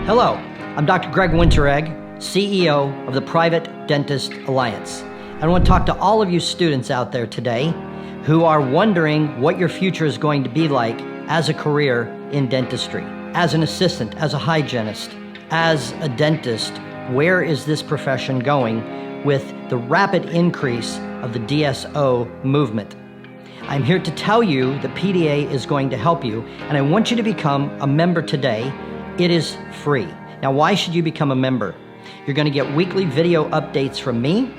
Hello, I'm Dr. Greg Winteregg, CEO of the Private Dentist Alliance. I want to talk to all of you students out there today who are wondering what your future is going to be like as a career in dentistry. As an assistant, as a hygienist, as a dentist, where is this profession going with the rapid increase of the DSO movement? I'm here to tell you that PDA is going to help you, and I want you to become a member today. It is free. Now, why should you become a member? You're going to get weekly video updates from me,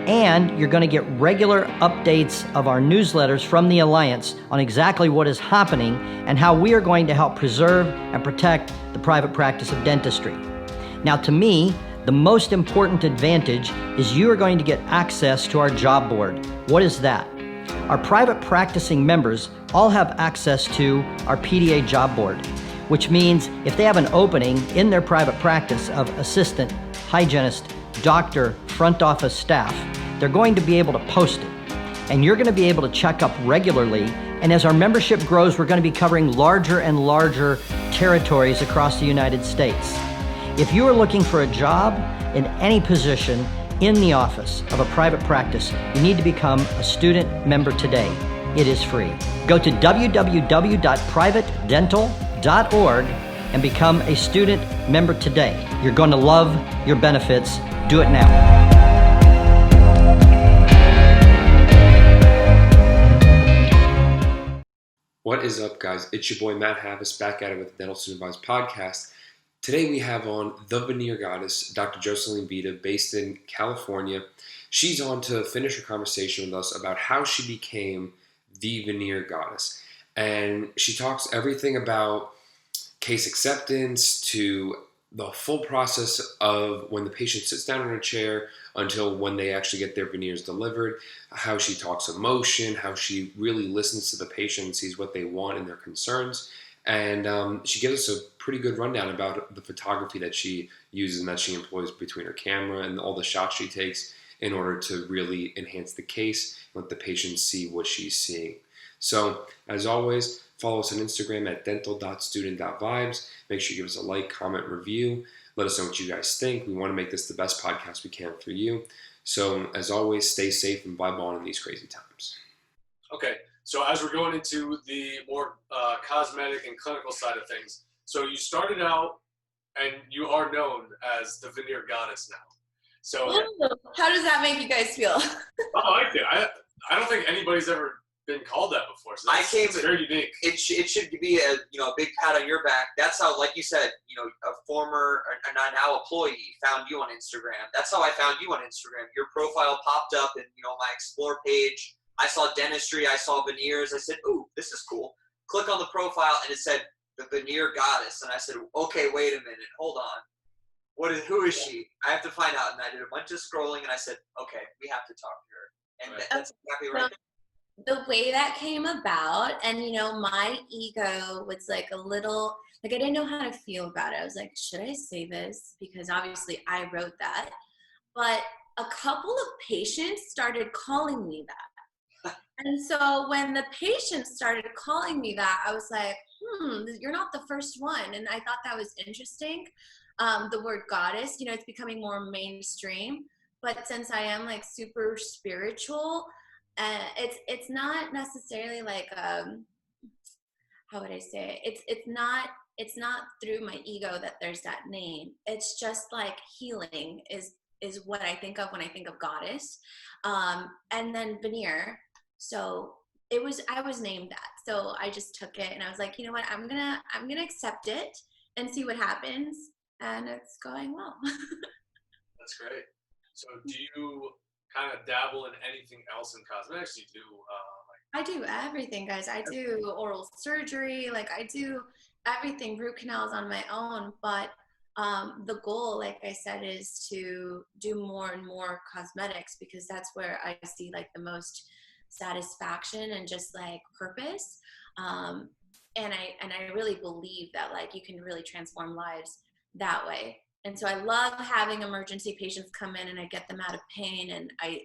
and you're going to get regular updates of our newsletters from the Alliance on exactly what is happening and how we are going to help preserve and protect the private practice of dentistry. Now, to me, the most important advantage is you are going to get access to our job board. What is that? Our private practicing members all have access to our PDA job board, which means if they have an opening in their private practice of assistant, hygienist, doctor, front office staff, they're going to be able to post it. And you're going to be able to check up regularly. And as our membership grows, we're going to be covering larger and larger territories across the United States. If you are looking for a job in any position in the office of a private practice, you need to become a student member today. It is free. Go to www.privatedental.org and become a student member today. You're going to love your benefits. Do it now. What is up, guys? It's your boy Matt Havis back at it with the Dental Supervised Podcast. Today we have on the veneer goddess, Dr. Jocelynn Vida, based in California. She's on to finish her conversation with us about how she became the veneer goddess. And she talks everything about case acceptance to the full process of when the patient sits down in a chair until when they actually get their veneers delivered, how she talks emotion, how she really listens to the patient and sees what they want and their concerns. And she gives us a pretty good rundown about the photography that she uses and that she employs between her camera and all the shots she takes in order to really enhance the case and let the patient see what she's seeing. So, as always, follow us on Instagram at dental.student.vibes. Make sure you give us a like, comment, review. Let us know what you guys think. We want to make this the best podcast we can for you. So, as always, stay safe and vibe on in these crazy times. Okay, so as we're going into the more cosmetic and clinical side of things, so you started out and you are known as the veneer goddess now. So how does that make you guys feel? I like it. I don't think anybody's ever been called that before. So it's very unique. It should be a big pat on your back. That's how, like you said, a former and now employee found you on Instagram. That's how I found you on Instagram. Your profile popped up in my explore page. I saw dentistry. I saw veneers. I said, "Ooh, this is cool." Click on the profile and it said the veneer goddess, and I said, "Okay, wait a minute, hold on. Who is she? I have to find out." And I did a bunch of scrolling, and I said, "Okay, we have to talk to her." And right. That's exactly right. The way that came about, and my ego was like a little, like I didn't know how to feel about it. I was like, should I say this? Because obviously I wrote that. But a couple of patients started calling me that. And so when the patients started calling me that, I was like, you're not the first one. And I thought that was interesting. The word goddess, it's becoming more mainstream. But since I am like super spiritual, it's not necessarily like how would I say it? It's not through my ego that there's that name. It's just like healing is what I think of when I think of goddess. And then veneer. So I was named that. So I just took it and I was like, you know what, I'm gonna accept it and see what happens. And it's going well. That's great. So do you kind of dabble in anything else in cosmetics? Do you do like I do everything, guys. I do oral surgery, like I do everything, root canals on my own. But the goal, like I said, is to do more and more cosmetics because that's where I see like the most satisfaction and just like purpose. Um, and I really believe that like you can really transform lives that way. And so I love having emergency patients come in and I get them out of pain and I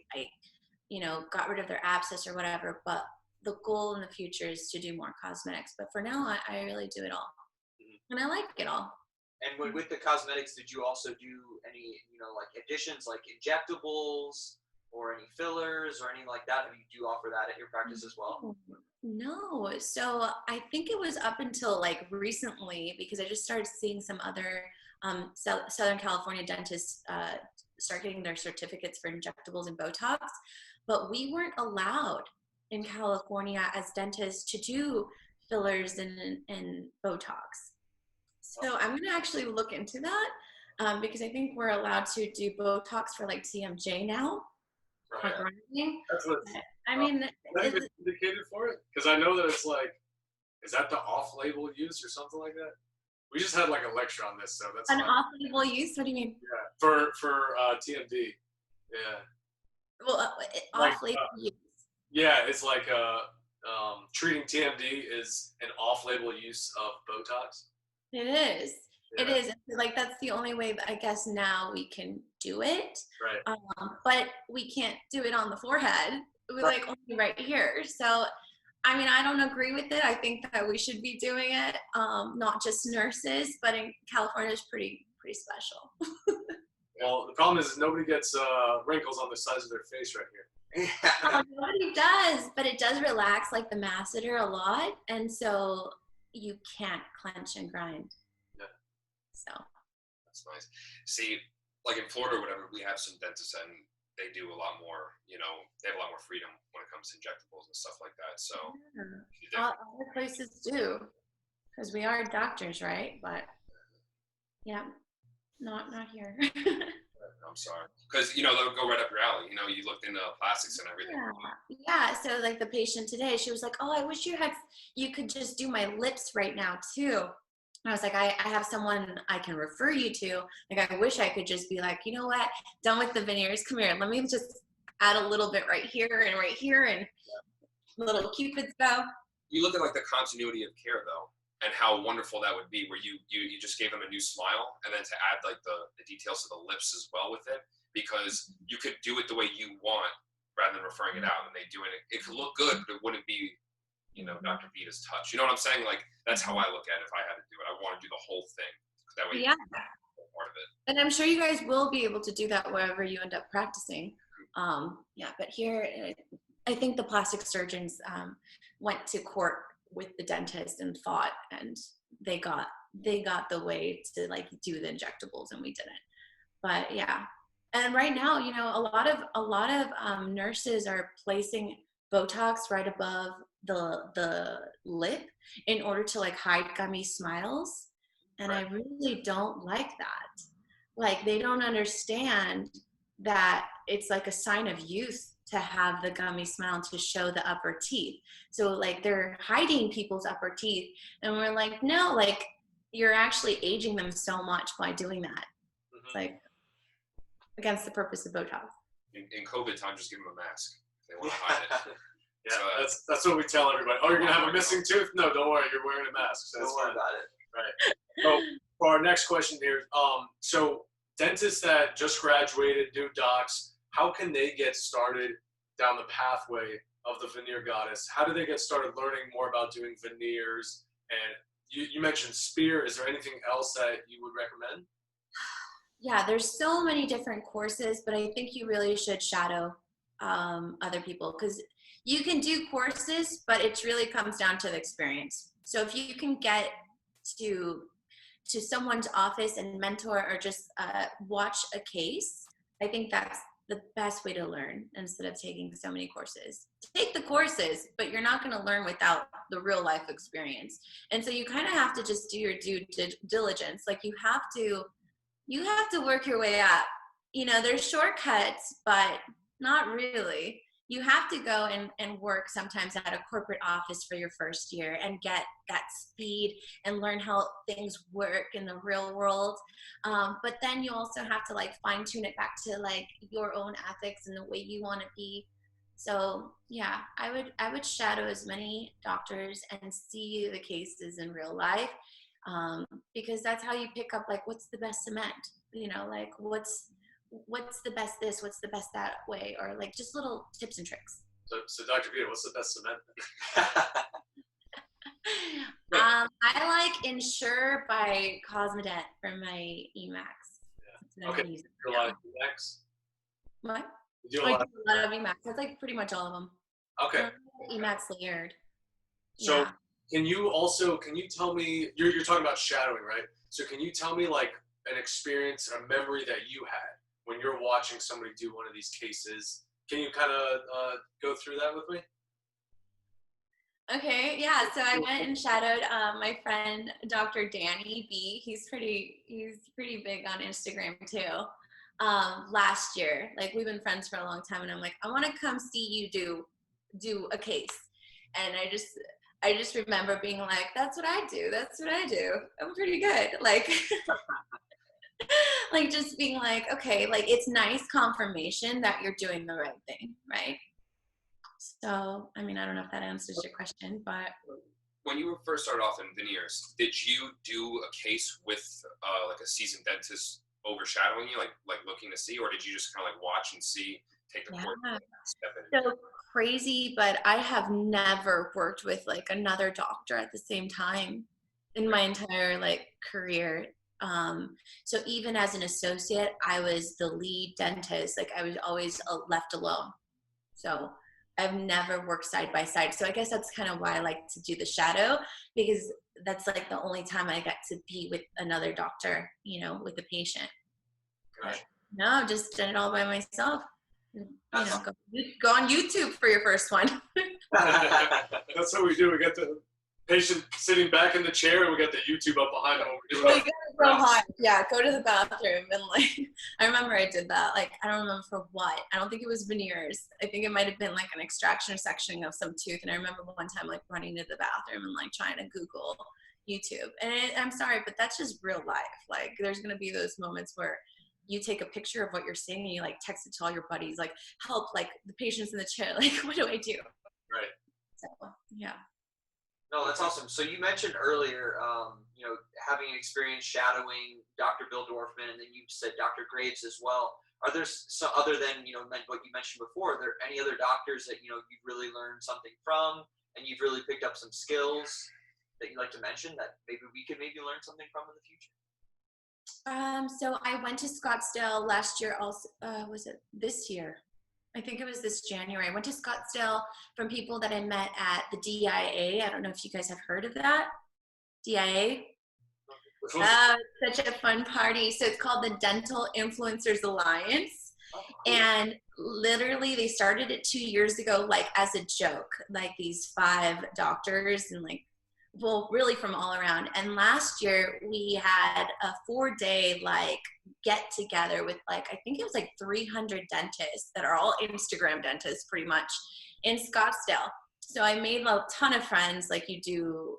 got rid of their abscess or whatever. But the goal in the future is to do more cosmetics. But for now, I really do it all. And I like it all. And with the cosmetics, did you also do any, like additions, like injectables or any fillers or anything like that? Do you offer that at your practice as well? No. So I think it was up until like recently because I just started seeing some other Southern California dentists start getting their certificates for injectables and Botox, but we weren't allowed in California as dentists to do fillers and Botox. So I'm going to actually look into that because I think we're allowed to do Botox for like TMJ now. Right. That's what I mean, is it indicated for it? Because I know that it's like, is that the off-label use or something like that? We just had like a lecture on this, so that's an fine. off-label use. What do you mean? Yeah, for TMD. Yeah. Well, off-label use. Yeah, it's like treating TMD is an off-label use of Botox. It is. Yeah. It is. Like that's the only way that I guess now we can do it. Right. But we can't do it on the forehead. We're like only right here. So, I mean, I don't agree with it. I think that we should be doing it, not just nurses, but in California is pretty special. Well, the problem is nobody gets wrinkles on the sides of their face right here. Nobody does, but it does relax like the masseter a lot, and so you can't clench and grind. Yeah. So. That's nice. See, like in Florida or whatever, we have some dentists and they do a lot more, they have a lot more freedom when it comes to injectables and stuff like that. So yeah. Other places do, because we are doctors, right? But yeah, not here. I'm sorry, because they'll go right up your alley. You looked into plastics and everything. Yeah. So like the patient today, she was like, "Oh, I wish you could just do my lips right now too." And I was like, I have someone I can refer you to. Like, I wish I could just be like, you know what? Done with the veneers. Come here. Let me just add a little bit right here and little Cupid's bow. You look at like the continuity of care though, and how wonderful that would be where you just gave them a new smile and then to add like the details of the lips as well with it, because you could do it the way you want rather than referring it out and they do it. It could look good, but it wouldn't be, Dr. Vida's touch. You know what I'm saying? Like, that's how I look at it if I had to do it. I want to do the whole thing. That way, yeah. Part of it. And I'm sure you guys will be able to do that wherever you end up practicing. But here, I think the plastic surgeons went to court with the dentist and fought, and they got the way to like do the injectables, and we didn't. But yeah, and right now, a lot of nurses are placing Botox right above the lip in order to like hide gummy smiles, and I really don't like that. Like, they don't understand that it's like a sign of youth to have the gummy smile and to show the upper teeth. So like they're hiding people's upper teeth, and we're like, no, like you're actually aging them so much by doing that. It's like against the purpose of Botox. In COVID time, just give them a mask if they want to hide it. Yeah, so, that's what we tell everybody. Oh, you're gonna have a missing tooth? No, don't worry, you're wearing a mask. So don't worry about it. Right. So for our next question here, so dentists that just graduated, new docs, how can they get started down the pathway of the veneer goddess? How do they get started learning more about doing veneers? And you mentioned spear. Is there anything else that you would recommend? Yeah, there's so many different courses, but I think you really should shadow other people, because you can do courses, but it really comes down to the experience. So if you can get to someone's office and mentor or just watch a case, I think that's the best way to learn instead of taking so many courses. Take the courses, but you're not going to learn without the real life experience. And so you kind of have to just do your due diligence. Like you have to work your way up. There's shortcuts, but not really. you have to go and work sometimes at a corporate office for your first year and get that speed and learn how things work in the real world. But then you also have to like fine tune it back to like your own ethics and the way you want to be. So yeah, I would shadow as many doctors and see the cases in real life, because that's how you pick up like what's the best cement, you know, like what's the best this, what's the best that way, or like just little tips and tricks. So Dr. Vida, what's the best cement? I like Insure by Cosmetic for my Emacs. Yeah. Okay. You do a lot of Emacs? What? You do I do a lot of Emacs. That's like pretty much all of them. Okay. Emacs layered. So yeah. Can you tell me, you're talking about shadowing, right? So can you tell me like an experience, a memory that you had when you're watching somebody do one of these cases? Can you kind of go through that with me? Okay, yeah. So I went and shadowed my friend Dr. Danny B. He's pretty big on Instagram too. Last year, like we've been friends for a long time, and I'm like, I want to come see you do a case, and I just remember being like, that's what I do. I'm pretty good. Like, like just being like, okay, like it's nice confirmation that you're doing the right thing, right? So, I mean, I don't know if that answers your question, but. When you first started off in veneers, did you do a case with like a seasoned dentist overshadowing you, like looking to see, or did you just kind of like watch and see, take the course, step in? So crazy, but I have never worked with like another doctor at the same time in my entire like career. So even as an associate, I was the lead dentist. Like I was always left alone. So I've never worked side by side. So I guess that's kind of why I like to do the shadow, because that's like the only time I get to be with another doctor, you know, with the patient. Gotcha. No, I've just done it all by myself. You know, go on YouTube for your first one. That's what we do. We get the patient sitting back in the chair, and we got the YouTube up behind them. Go high. Yeah, go to the bathroom and like. I remember I did that. Like I don't remember for what. I don't think it was veneers. I think it might have been like an extraction or sectioning of some tooth. And I remember one time like running to the bathroom and like trying to Google YouTube. And I'm sorry, but that's just real life. Like there's gonna be those moments where you take a picture of what you're seeing and you like text it to all your buddies, like help, like the patient's in the chair, like what do I do? Right. So yeah. No, that's awesome. So you mentioned earlier, you know, having an experience shadowing Dr. Bill Dorfman, and then you said Dr. Graves as well. Are there some, other than, you know, what you mentioned before, are there any other doctors that, you know, you've really learned something from and you've really picked up some skills that you'd like to mention that maybe we could learn something from in the future? So I went to Scottsdale last year also, was it this year? I think it was this January. I went to Scottsdale from people that I met at the DIA. I don't know if you guys have heard of that. DIA? Such a fun party. So it's called the Dental Influencers Alliance. And literally they started it 2 years ago, like as a joke, like these 5 doctors and like, well, really from all around. And last year we had a 4-day like get together with like, I think it was like 300 dentists that are all Instagram dentists pretty much in Scottsdale. So I made a ton of friends. Like you do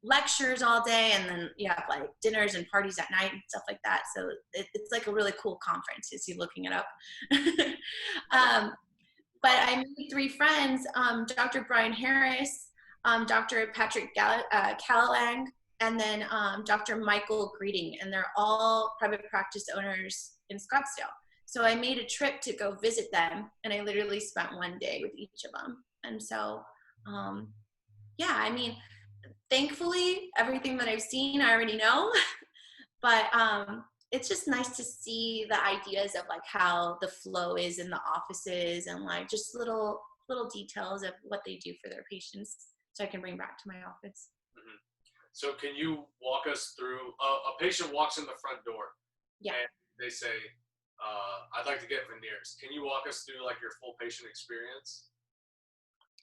lectures all day and then you have like dinners and parties at night and stuff like that. So it's like a really cool conference. Is you looking it up? But I made 3 friends, Dr. Brian Harris, Dr. Patrick Callalang, and then Dr. Michael Greeting, and they're all private practice owners in Scottsdale. So I made a trip to go visit them, and I literally spent 1 day with each of them. And so, yeah, I mean, thankfully, everything that I've seen, I already know, but it's just nice to see the ideas of like how the flow is in the offices and like just little details of what they do for their patients, so I can bring back to my office. Mm-hmm. So can you walk us through, a patient walks in the front door, yeah, and they say, I'd like to get veneers. Can you walk us through like your full patient experience?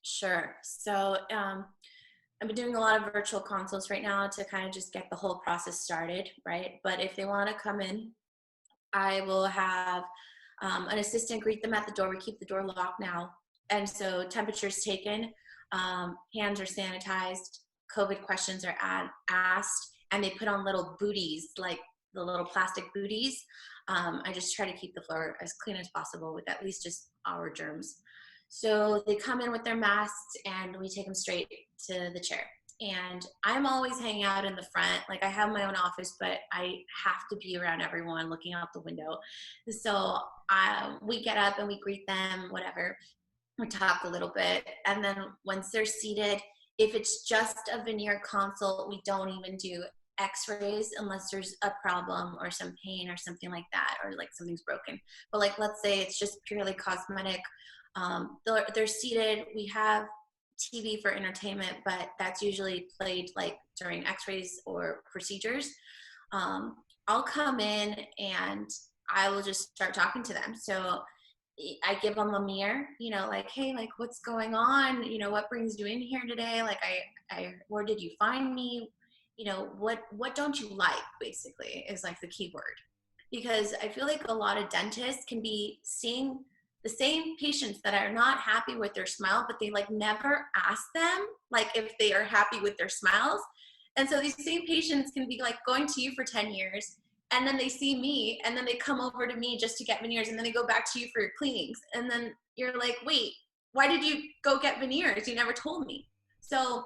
Sure. So I've been doing a lot of virtual consults right now to kind of just get the whole process started, right? But if they want to come in, I will have An assistant greet them at the door. We keep the door locked now. And so temperature's taken, hands are sanitized, COVID questions are asked, and they put on little booties, like the little plastic booties. I just try to keep the floor as clean as possible with at least just our germs. So they come in with their masks and we take them straight to the chair. And I'm always hanging out in the front. Like I have my own office, but I have to be around everyone looking out the window. So we get up and we greet them, whatever. We talk a little bit. And then once they're seated, if it's just a veneer consult, we don't even do x-rays unless there's a problem or some pain or something like that, or like something's broken. But like, let's say it's just purely cosmetic. They're seated. We have TV for entertainment, but that's usually played like during x-rays or procedures. I'll come in and I will just start talking to them. So I give them a mirror, you know, like, hey, like what's going on? You know, what brings you in here today? Like where did you find me? You know, what don't you like, basically, is like the key word. Because I feel like a lot of dentists can be seeing the same patients that are not happy with their smile, but they like never ask them like if they are happy with their smiles. And so these same patients can be like going to you for 10 years, and then they see me, and then they come over to me just to get veneers, and then they go back to you for your cleanings. And then you're like, wait, why did you go get veneers? You never told me. So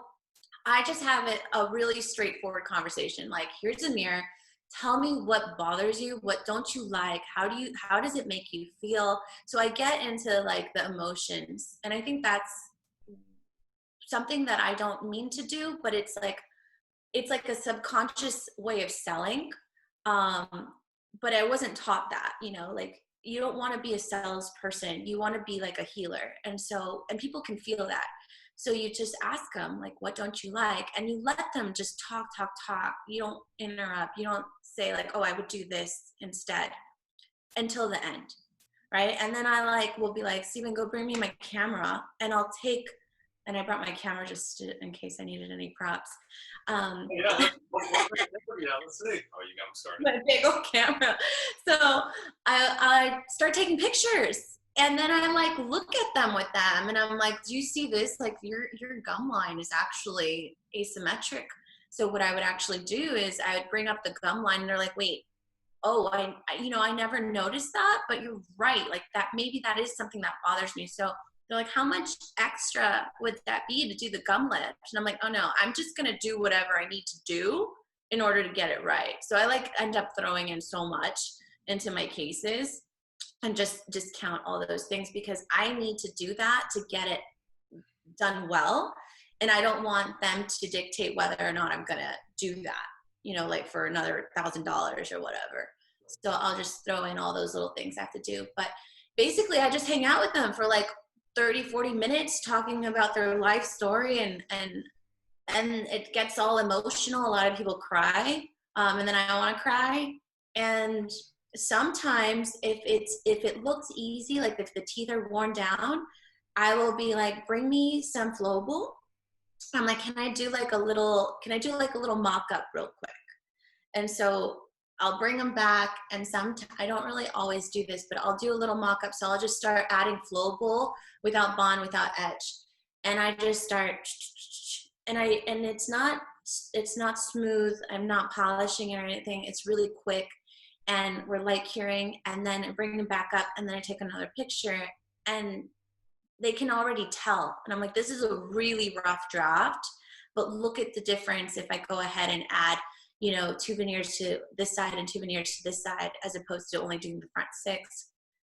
I just have a really straightforward conversation. Like, here's a mirror. Tell me what bothers you. What don't you like? How does it make you feel? So I get into like the emotions. And I think that's something that I don't mean to do, but it's like a subconscious way of selling. But I wasn't taught that, you know, like you don't want to be a salesperson. You want to be like a healer. And people can feel that. So you just ask them, like, what don't you like? And you let them just talk. You don't interrupt. You don't say like, oh, I would do this instead, until the end, right? And then I will be like, Steven, go bring me my camera. And I brought my camera just in case I needed any props. Yeah, let's see. Oh, you got me started. My big old camera. So I start taking pictures. And then I like look at them with them and I'm like, do you see this? Like your gum line is actually asymmetric. So what I would actually do is I would bring up the gum line and they're like, wait, oh, I never noticed that, but you're right. Like that, maybe that is something that bothers me. So they're like, how much extra would that be to do the gum lift? And I'm like, oh no, I'm just going to do whatever I need to do in order to get it right. So I like end up throwing in so much into my cases and just discount all those things because I need to do that to get it done well. And I don't want them to dictate whether or not I'm going to do that, you know, like for another $1,000 or whatever. So I'll just throw in all those little things I have to do. But basically I just hang out with them for like 30, 40 minutes talking about their life story and it gets all emotional. A lot of people cry. And then I want to cry. And sometimes if it looks easy, like if the teeth are worn down, I will be like, bring me some flowable. I'm like, can I do like a little mock-up real quick? And so I'll bring them back, and I don't really always do this, but I'll do a little mock-up. So I'll just start adding flowable without bond, without etch. And I just start, and it's not smooth. I'm not polishing it or anything. It's really quick. And we're light curing, and then I bring them back up, and then I take another picture, and they can already tell. And I'm like, this is a really rough draft, but look at the difference if I go ahead and add, you know, 2 veneers to this side and 2 veneers to this side, as opposed to only doing the front 6.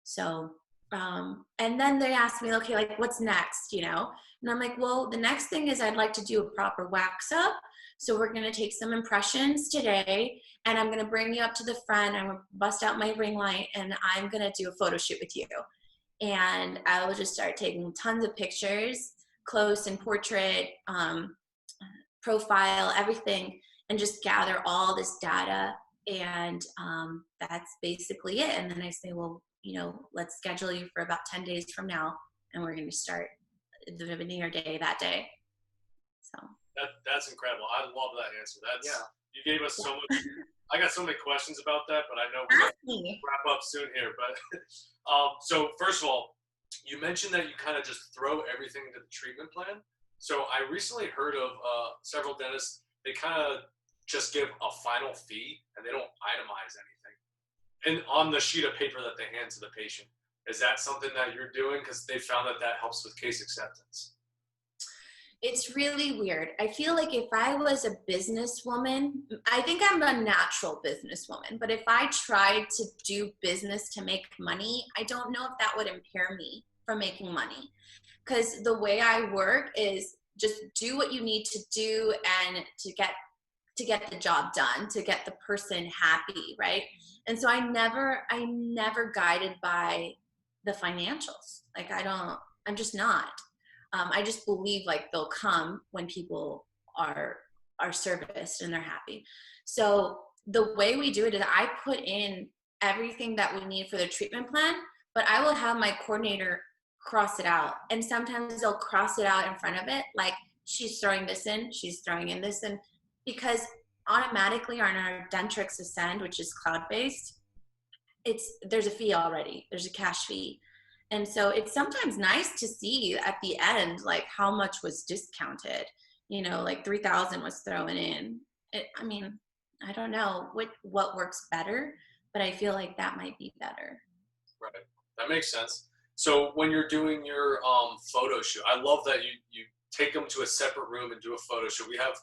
So, and then they ask me, okay, like what's next, you know? And I'm like, well, the next thing is I'd like to do a proper wax up. So we're going to take some impressions today, and I'm going to bring you up to the front. I'm going to bust out my ring light, and I'm going to do a photo shoot with you. And I will just start taking tons of pictures, close and portrait, profile, everything, and just gather all this data. And that's basically it. And then I say, well, you know, let's schedule you for about 10 days from now, and we're going to start the veneer day that day. So. That's incredible. I love that answer. You gave us so much. I got so many questions about that, but I know we're Ask me. wrap up soon here. But so first of all, you mentioned that you kind of just throw everything into the treatment plan. So I recently heard of several dentists. They kind of just give a final fee and they don't itemize anything, and on the sheet of paper that they hand to the patient. Is that something that you're doing? Because they found that that helps with case acceptance. It's really weird. I feel like if I was a businesswoman, I think I'm a natural businesswoman, but if I tried to do business to make money, I don't know if that would impair me from making money. Because the way I work is just do what you need to do and to get the job done, to get the person happy, right? And so I'm never guided by the financials. Like I'm just not. I just believe like they'll come when people are serviced and they're happy. So the way we do it is I put in everything that we need for the treatment plan, but I will have my coordinator cross it out. And sometimes they'll cross it out in front of it. Like she's throwing this in, she's throwing in this. And because automatically on our Dentrix Ascend, which is cloud-based, there's a fee already. There's a cash fee. And so it's sometimes nice to see at the end, like how much was discounted, like 3,000 was thrown in. I mean, I don't know what works better, but I feel like that might be better. Right. That makes sense. So when you're doing your photo shoot, I love that you take them to a separate room and do a photo shoot. We have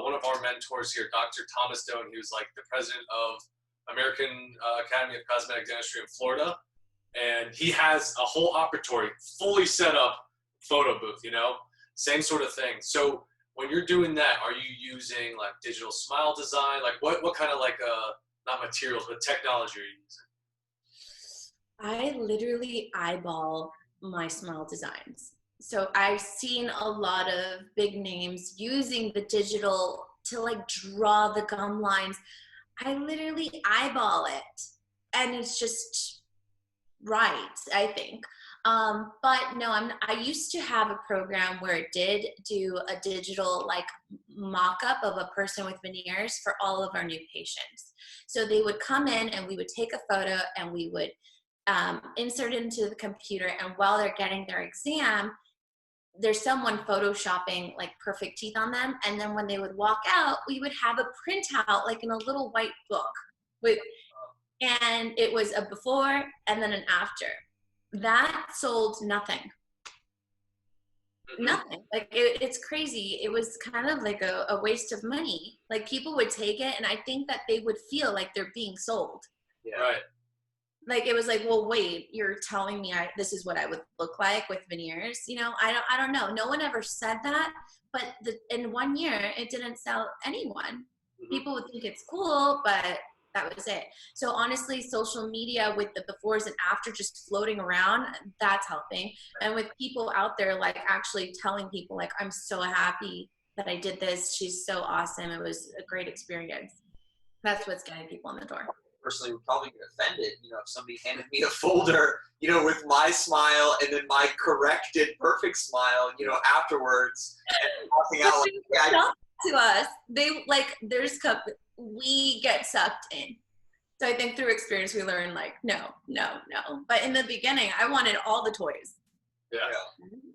one of our mentors here, Dr. Thomas Doan. He was like the president of American Academy of Cosmetic Dentistry in Florida. And he has a whole operatory, fully set up photo booth, same sort of thing. So when you're doing that, are you using like digital smile design? Like what kind of like, not materials, but technology are you using? I literally eyeball my smile designs. So I've seen a lot of big names using the digital to like draw the gum lines. I literally eyeball it. And it's just right, I think. But no, I used to have a program where it did do a digital like mock-up of a person with veneers for all of our new patients. So they would come in and we would take a photo and we would insert it into the computer, and while they're getting their exam, there's someone photoshopping like perfect teeth on them, and then when they would walk out, we would have a printout like in a little white book and it was a before and then an after. That sold nothing. Nothing. Like it's crazy. It was kind of like a waste of money. Like people would take it and I think that they would feel like they're being sold. Yeah. Right. Like it was like, well, wait, you're telling me this is what I would look like with veneers? I don't know. No one ever said that, but in 1 year, it didn't sell anyone. Mm-hmm. People would think it's cool, but that was it. So honestly, social media with the befores and after just floating around, that's helping. And with people out there, like actually telling people like, I'm so happy that I did this. She's so awesome. It was a great experience. That's what's getting people in the door. Personally would probably get offended, if somebody handed me a folder, with my smile and then my corrected perfect smile, afterwards, and walking out like, to us, they like we get sucked in. So I think through experience we learn like no. But in the beginning, I wanted all the toys. Yeah.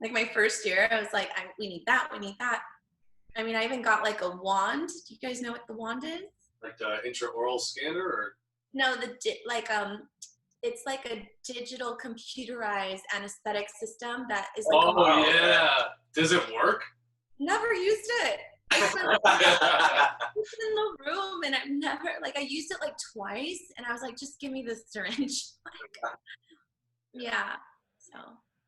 Like my first year, I was like, we need that. I mean, I even got like a wand. Do you guys know what the wand is? Like the intraoral scanner, or? No, it's like a digital computerized anesthetic system that is like. Oh yeah. Does it work? Never used it. It's in the room and I've never I used it like twice and I was like, just give me the syringe. Yeah. So.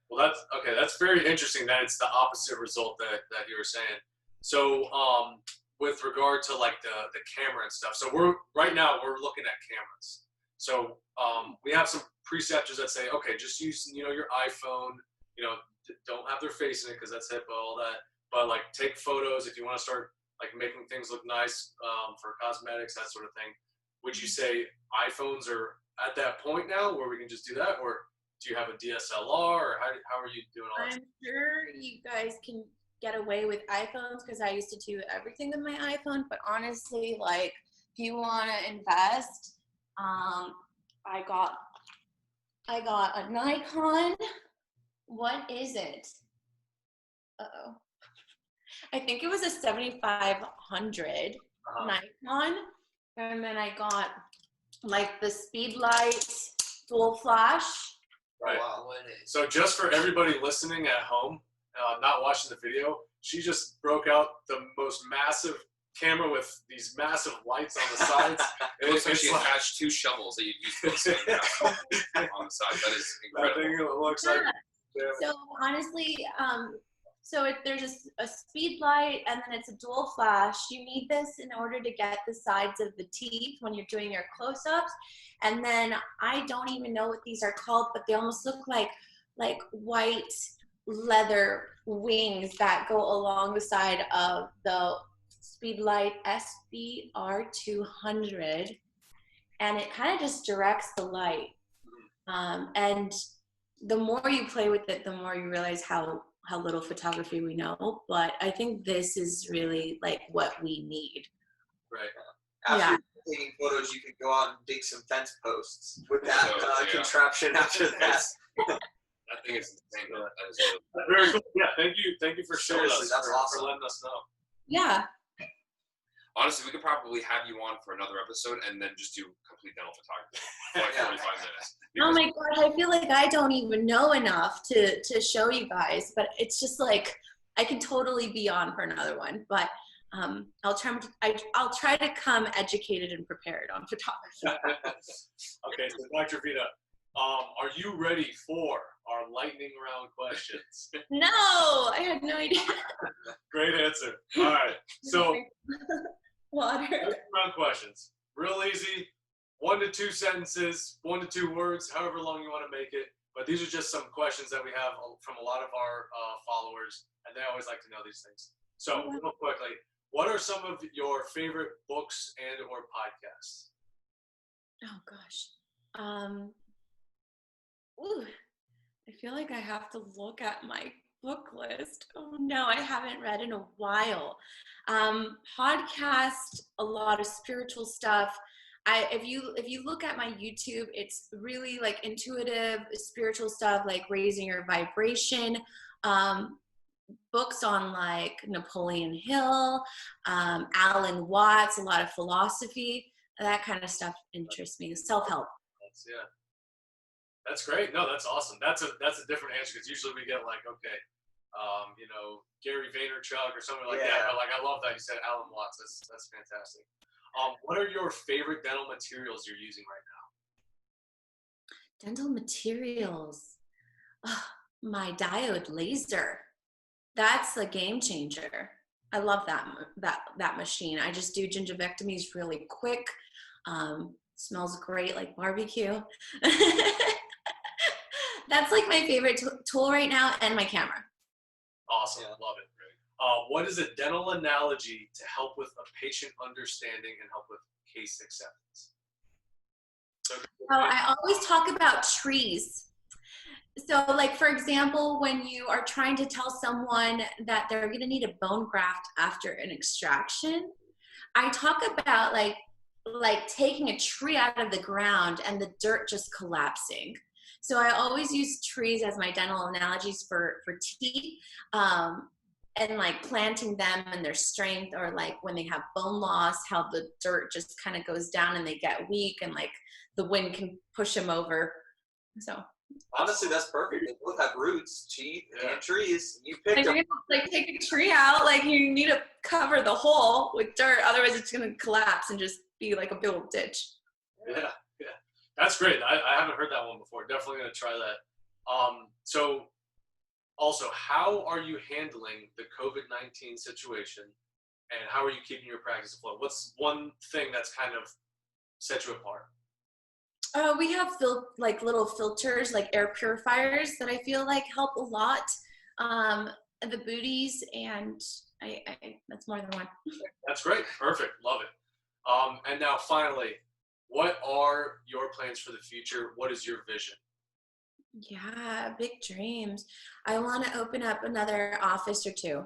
Well, that's very interesting that it's the opposite result that you were saying. So with regard to like the camera and stuff. So right now we're looking at cameras. So we have some preceptors that say, okay, just use your iPhone, don't have their face in it because that's HIPAA, all that. But like take photos if you want to start like making things look nice for cosmetics, that sort of thing. Would you say iPhones are at that point now where we can just do that, or do you have a DSLR, or how are you doing all that? I'm sure you guys can get away with iPhones because I used to do everything with my iPhone. But honestly, like, if you want to invest, I got a Nikon. What is it? Uh-oh. I think it was a 7500 Nikon. And then I got like the speed light dual flash. Right. Wow. So just for everybody listening at home, not watching the video, she just broke out the most massive camera with these massive lights on the sides. It looks like she attached 2 shovels that you'd use for the same on the side. That is incredible. I think it looks like. Yeah. So honestly, there's a speed light and then it's a dual flash. You need this in order to get the sides of the teeth when you're doing your close-ups. And then I don't even know what these are called, but they almost look like white leather wings that go along the side of the Speedlight SBR200, and it kind of just directs the light. And the more you play with it, the more you realize how little photography we know. But I think this is really like what we need. Right. After taking photos, you could go out and dig some fence posts with that contraption after that. That thing is insane. That is Very cool. Yeah, thank you for showing us. That's awesome. For letting us know. Yeah. Honestly, we could probably have you on for another episode and then just do complete dental photography for like 45 minutes. Oh my gosh, I feel like I don't even know enough to show you guys, but it's just like I can totally be on for another one. But I'll try to come educated and prepared on photography. Okay, so Dr. Vida, are you ready for our lightning round questions? No, I had no idea. Great answer. All right, so Water. lightning round questions. Real easy. 1 to 2 sentences, 1 to 2 words, however long you want to make it. But these are just some questions that we have from a lot of our followers, and they always like to know these things. So, real quickly, what are some of your favorite books and or podcasts? Oh gosh. I feel like I have to look at my book list. Oh no, I haven't read in a while. Podcast, a lot of spiritual stuff. If you look at my YouTube, it's really like intuitive, spiritual stuff, like raising your vibration. Books on like Napoleon Hill, Alan Watts, a lot of philosophy, that kind of stuff interests me. Self-help. That's great. No, that's awesome. That's a different answer because usually we get like, okay, Gary Vaynerchuk or something like that. But like, I love that you said Alan Watts. That's fantastic. What are your favorite dental materials you're using right now? Dental materials. Oh, my diode laser. That's a game changer. I love that machine. I just do gingivectomies really quick. Smells great like barbecue. That's like my favorite tool right now, and my camera. Awesome. Love it. What is a dental analogy to help with a patient understanding and help with case acceptance? I always talk about trees. So like, for example, when you are trying to tell someone that they're going to need a bone graft after an extraction, I talk about like taking a tree out of the ground and the dirt just collapsing. So I always use trees as my dental analogies for teeth, and like planting them and their strength, or like when they have bone loss, how the dirt just kind of goes down and they get weak and like the wind can push them over. So honestly, that's perfect. They both have roots, teeth, and trees. You picked them. Like take a tree out, like you need to cover the hole with dirt, otherwise it's gonna collapse and just be like a big old ditch. Yeah. That's great. I haven't heard that one before. Definitely gonna try that. So also, how are you handling the COVID-19 situation, and how are you keeping your practice afloat? What's one thing that's kind of set you apart? We have like little filters, like air purifiers that I feel like help a lot. The booties, and I that's more than one. That's great. Perfect. Love it. And now finally, what are your plans for the future? What is your vision? Yeah, big dreams. I want to open up another office or 2.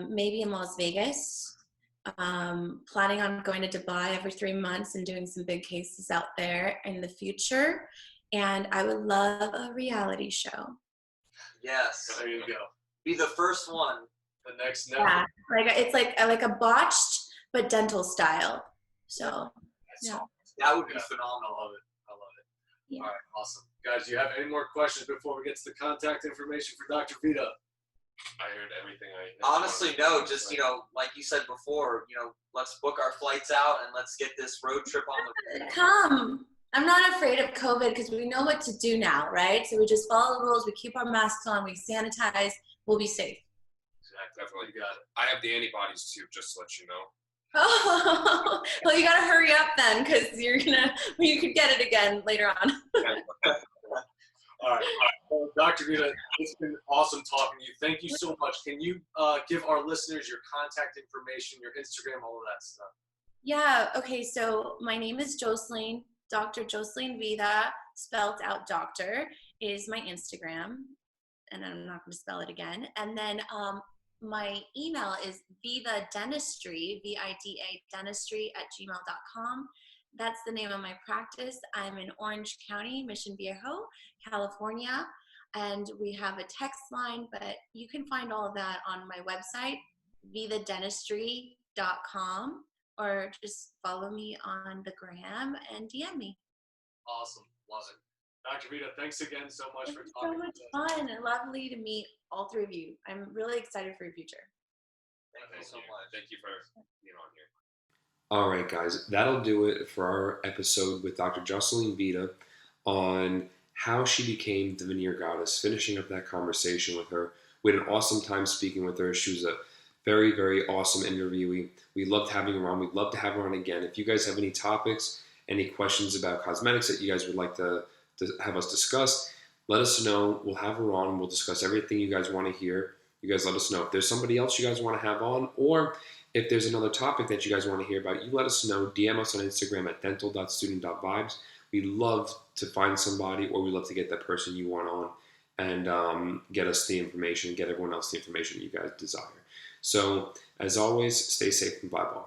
maybe in Las Vegas. Planning on going to Dubai every 3 months and doing some big cases out there in the future. And I would love a reality show. Yes. There you go. Be the first one. The next Yeah, it's like a botched but dental style. So yeah, That would be Yeah. phenomenal. I love it. I love it. yeah. All right, awesome. Guys, do you have any more questions before we get to the contact information for Dr. Vida? I heard everything. Honestly, no. Just like you said before, let's book our flights out and let's get this road trip on the. Come. I'm not afraid of COVID because we know what to do now, right? So we just follow the rules. We keep our masks on. We sanitize. We'll be safe. Definitely got it. I have the antibodies too, just to let you know. Oh, well, you gotta hurry up then, because you could get it again later on. All right. Well, Dr. Vida, it's been awesome talking to you. Thank you so much. Can you give our listeners your contact information, your Instagram, all of that stuff? Yeah, okay, so my name is Jocelynn, Dr. Jocelynn Vida, spelled out doctor, is my Instagram, and I'm not going to spell it again. And then my email is Vida Dentistry, V-I-D-A Dentistry @gmail.com. That's the name of my practice. I'm in Orange County, Mission Viejo, California, and we have a text line, but you can find all of that on my website, vidadentistry.com, or just follow me on the gram and DM me. Awesome. Love it. Dr. Vida, thanks again so much for It's talking so much to us. fun and lovely to meet all three of you. I'm really excited for your future. Thank you so much. Thank you for being on here. All right, guys, that'll do it for our episode with Dr. Jocelynn Vida on how she became the veneer goddess, finishing up that conversation with her. We had an awesome time speaking with her. She was a very, very awesome interviewee. We loved having her on. We'd love to have her on again. If you guys have any topics, any questions about cosmetics that you guys would like to have us discuss, let us know. We'll have her on. We'll discuss everything you guys want to hear. You guys let us know. If there's somebody else you guys want to have on, or if there's another topic that you guys want to hear about, you let us know. DM us on Instagram at dental.student.vibes. We love to find somebody, or we love to get that person you want on and get us the information, get everyone else the information you guys desire. So, as always, stay safe and bye-bye.